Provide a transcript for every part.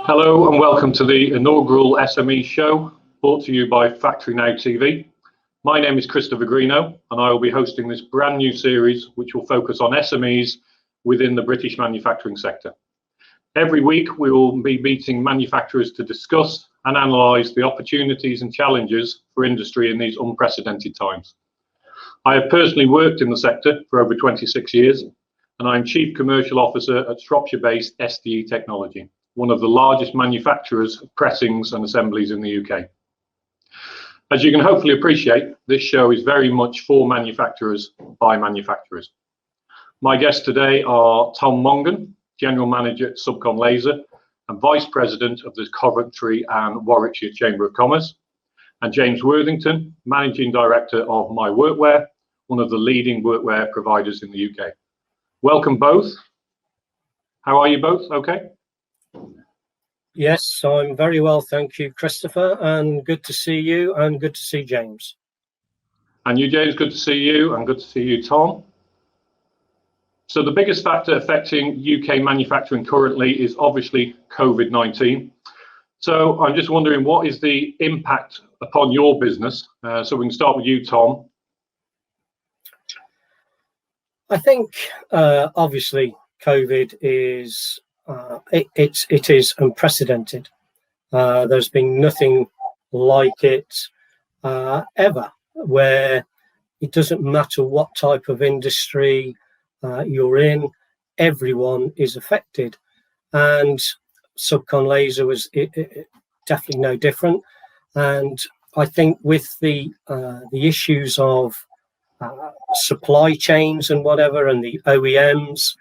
Hello and welcome to the inaugural SME show brought to you by FactoryNOW TV. My name is Chris Greenough and I will be hosting this brand new series which will focus on SMEs within the British manufacturing sector. Every week we will be meeting manufacturers to discuss and analyse the opportunities and challenges for industry in these unprecedented times. I have personally worked in the sector for over 26 years and I am Chief Commercial Officer at Shropshire-based SDE Technology, one of the largest manufacturers of pressings and assemblies in the UK. As you can hopefully appreciate, this show is very much for manufacturers by manufacturers. My guests today are Tom Mongan, General Manager at Subcon Laser and Vice President of the Coventry and Warwickshire Chamber of Commerce, and James Worthington, Managing Director of MyWorkwear, one of the leading workwear providers in the UK. Welcome both. How are you both? Okay? Yes, I'm very well, thank you, Christopher, and good to see you and good to see James. And you, James, good to see you and good to see you, Tom. So the biggest factor affecting UK manufacturing currently is obviously COVID-19. So I'm just wondering, what is the impact upon your business? So we can start with you, Tom. I think obviously COVID is it is unprecedented. There's been nothing like it ever, where it doesn't matter what type of industry you're in, everyone is affected. And Subcon Laser was definitely no different. And I think with the issues of supply chains and whatever, and the OEMs,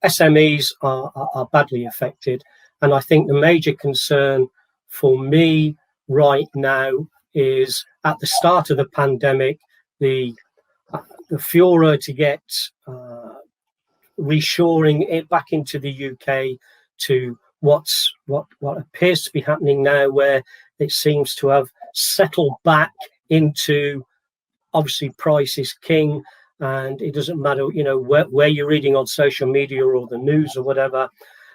SMEs are badly affected. And I think the major concern for me right now is, at the start of the pandemic, the furor to get reshoring it back into the UK to what appears to be happening now, where it seems to have settled back into, obviously price is king. And it doesn't matter, you know, where you're reading on social media or the news or whatever.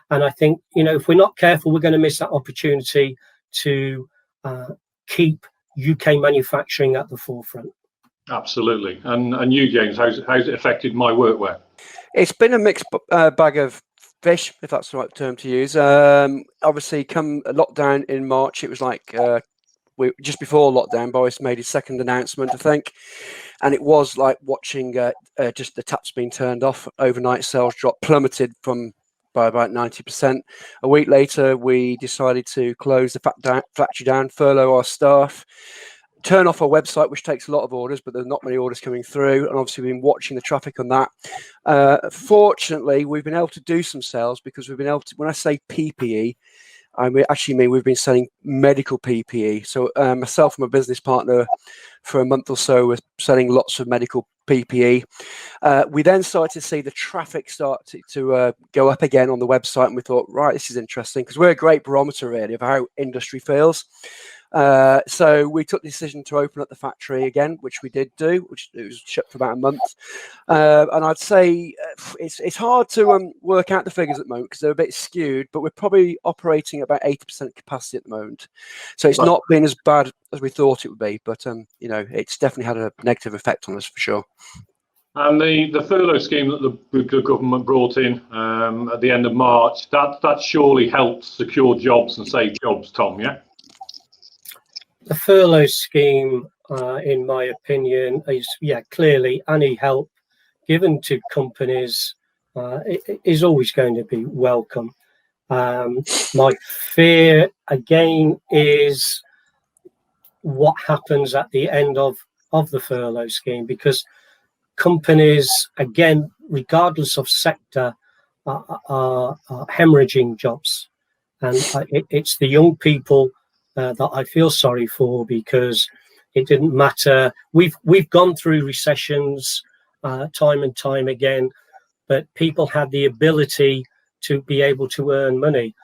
And I think, you know, if we're not careful, we're going to miss that opportunity to keep UK manufacturing at the forefront. Absolutely. And you, James, how's it affected MyWorkwear? It's been a mixed bag of fish, if that's the right term to use. Obviously, come lockdown in March, it was like just before lockdown, Boris made his second announcement, I think. And it was like watching just the taps being turned off. Overnight sales plummeted by about 90%. A week later, we decided to close the factory down, furlough our staff, turn off our website, which takes a lot of orders, but there's not many orders coming through. And obviously, we've been watching the traffic on that. Fortunately, we've been able to do some sales because we've been able to, when I say PPE, I actually mean we've been selling medical PPE. So myself and my business partner, for a month or so, were selling lots of medical PPE. We then started to see the traffic start to go up again on the website, and we thought, right, this is interesting, because we're a great barometer really of how industry feels. So we took the decision to open up the factory again, which we did do, which it was shut for about a month. And I'd say it's hard to work out the figures at the moment because they're a bit skewed, but we're probably operating at about 80% capacity at the moment. So it's not been as bad as we thought it would be, but you know, it's definitely had a negative effect on us for sure. And the furlough scheme that the government brought in at the end of March, that surely helped secure jobs and save jobs, Tom, yeah? The furlough scheme, in my opinion, is, clearly any help given to companies is always going to be welcome. My fear, again, is what happens at the end of the furlough scheme, because companies, again, regardless of sector, are hemorrhaging jobs. And it's the young people that I feel sorry for, because it didn't matter. We've gone through recessions time and time again, but people had the ability to be able to earn money.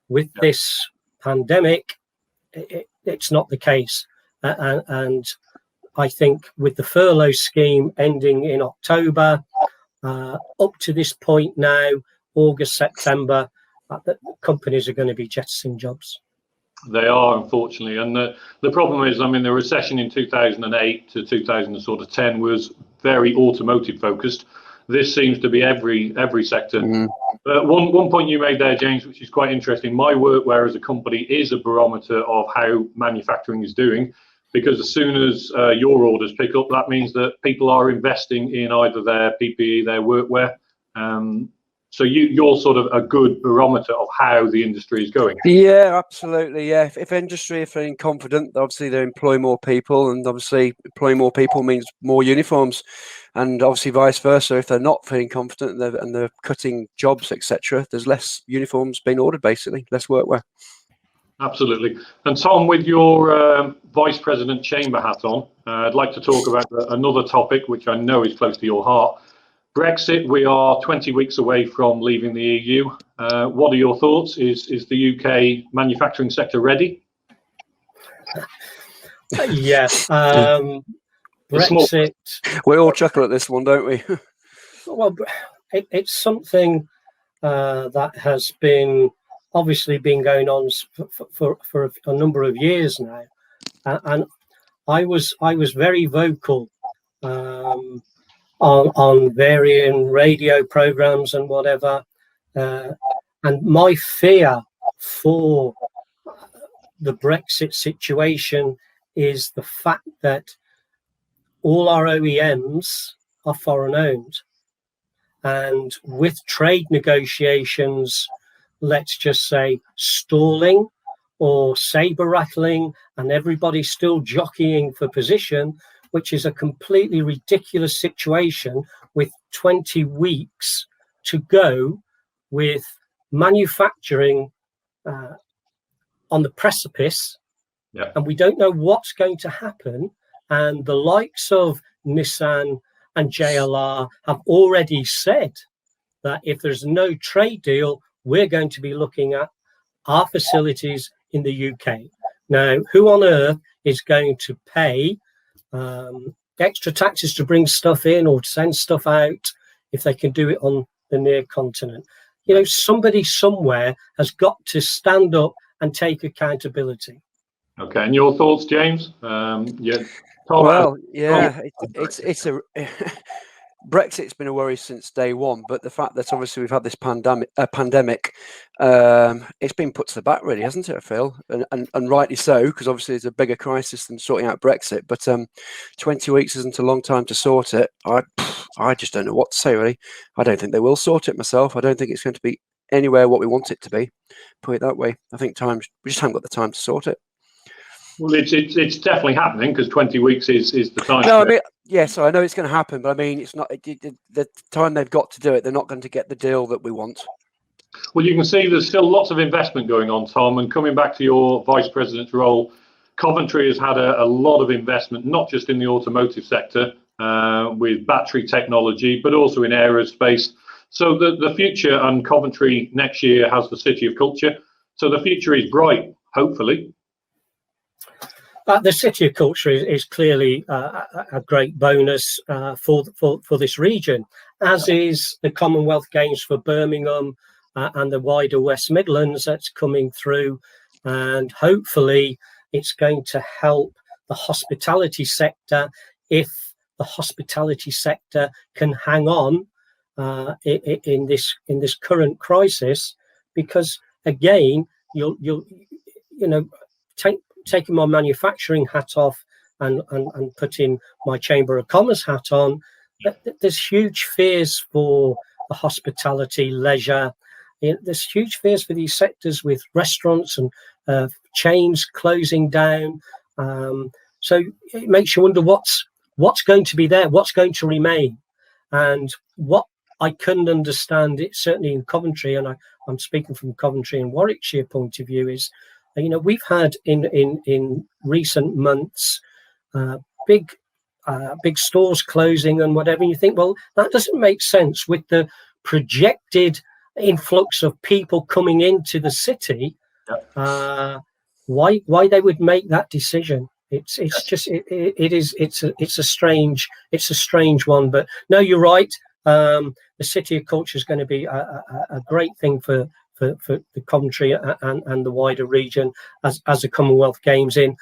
With this pandemic, it's not the case. And I think with the furlough scheme ending in October, up to this point now, August, September, that companies are going to be jettisoning jobs. They are, unfortunately, and the problem is, I mean, the recession in 2008 to 2010 was very automotive focused. This seems to be every sector. One point you made there, James, which is quite interesting. MyWorkwear as a company is a barometer of how manufacturing is doing, because as soon as your orders pick up, that means that people are investing in either their PPE, their workwear. So you're sort of a good barometer of how the industry is going. Yeah, absolutely. Yeah, if industry are feeling confident, obviously they employ more people, and obviously employing more people means more uniforms, and obviously vice versa. If they're not feeling confident and they're cutting jobs, etc., there's less uniforms being ordered, basically, less workwear. Absolutely. And Tom, with your Vice President Chamber hat on, I'd like to talk about another topic which I know is close to your heart. Brexit. We are 20 weeks away from leaving the EU. What are your thoughts? Is the UK manufacturing sector ready? Yes. Brexit. We all chuckle at this one, don't we? Well, it's something that has been obviously been going on for a number of years now, and I was very vocal on varying radio programs and whatever, and my fear for the Brexit situation is the fact that all our OEMs are foreign owned, and with trade negotiations, let's just say, stalling or saber rattling, and everybody still jockeying for position, which is a completely ridiculous situation with 20 weeks to go, with manufacturing on the precipice. Yeah. And we don't know what's going to happen. And the likes of Nissan and JLR have already said that if there's no trade deal, we're going to be looking at our facilities in the UK. Now, who on earth is going to pay extra taxes to bring stuff in or to send stuff out if they can do it on the near continent? You know, somebody somewhere has got to stand up and take accountability. Okay, and your thoughts, James? Yeah. Tom, well, yeah, it's a Brexit's been a worry since day one, but the fact that obviously we've had this pandemic, it's been put to the back, really, hasn't it, Phil? And rightly so, because obviously it's a bigger crisis than sorting out Brexit. But 20 weeks isn't a long time to sort it. I just don't know what to say, really. I don't think they will sort it myself. I don't think it's going to be anywhere what we want it to be. Put it that way. I think we just haven't got the time to sort it. Well, it's definitely happening, because 20 weeks is the time. No, I mean, yes, I know it's going to happen, but I mean, it's not the time they've got to do it. They're not going to get the deal that we want. Well, you can see there's still lots of investment going on, Tom. And coming back to your vice president's role, Coventry has had a lot of investment, not just in the automotive sector with battery technology, but also in aerospace. So the future, and Coventry next year has the City of Culture. So the future is bright, hopefully. The City of Culture is clearly a great bonus for this region, as is the Commonwealth Games for Birmingham and the wider West Midlands that's coming through. And hopefully it's going to help the hospitality sector, if the hospitality sector can hang on in this current crisis, because again, taking my manufacturing hat off and putting my Chamber of Commerce hat on, there's huge fears for the hospitality, leisure. There's huge fears for these sectors with restaurants and chains closing down. So it makes you wonder what's going to be there, what's going to remain. And what I couldn't understand, it certainly in Coventry, and I'm speaking from Coventry and Warwickshire point of view, is we've had in recent months big stores closing and whatever. And you think, well, that doesn't make sense with the projected influx of people coming into the city. Why they would make that decision? It's a strange one. But no, you're right. The City of Culture is going to be a great thing for for the Coventry and the wider region as the Commonwealth Games in.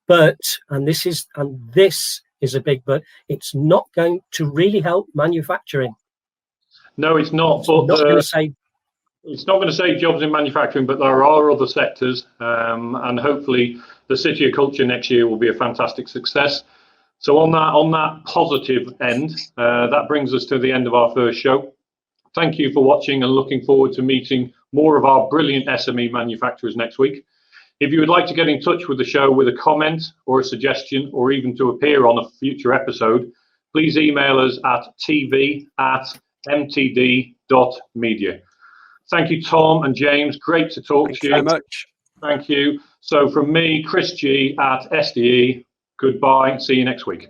But, and this is a big but, it's not going to really help manufacturing. No, it's not. It's not going to save. It's not going to save jobs in manufacturing, but there are other sectors, and hopefully the City of Culture next year will be a fantastic success. So on that positive end, that brings us to the end of our first show. Thank you for watching, and looking forward to meeting more of our brilliant SME manufacturers next week. If you would like to get in touch with the show with a comment or a suggestion, or even to appear on a future episode, please email us at tv@mtd.media. Thank you, Tom and James. Great to talk to you. Thank you very much. Thank you. So from me, Chris G at SDE, goodbye. See you next week.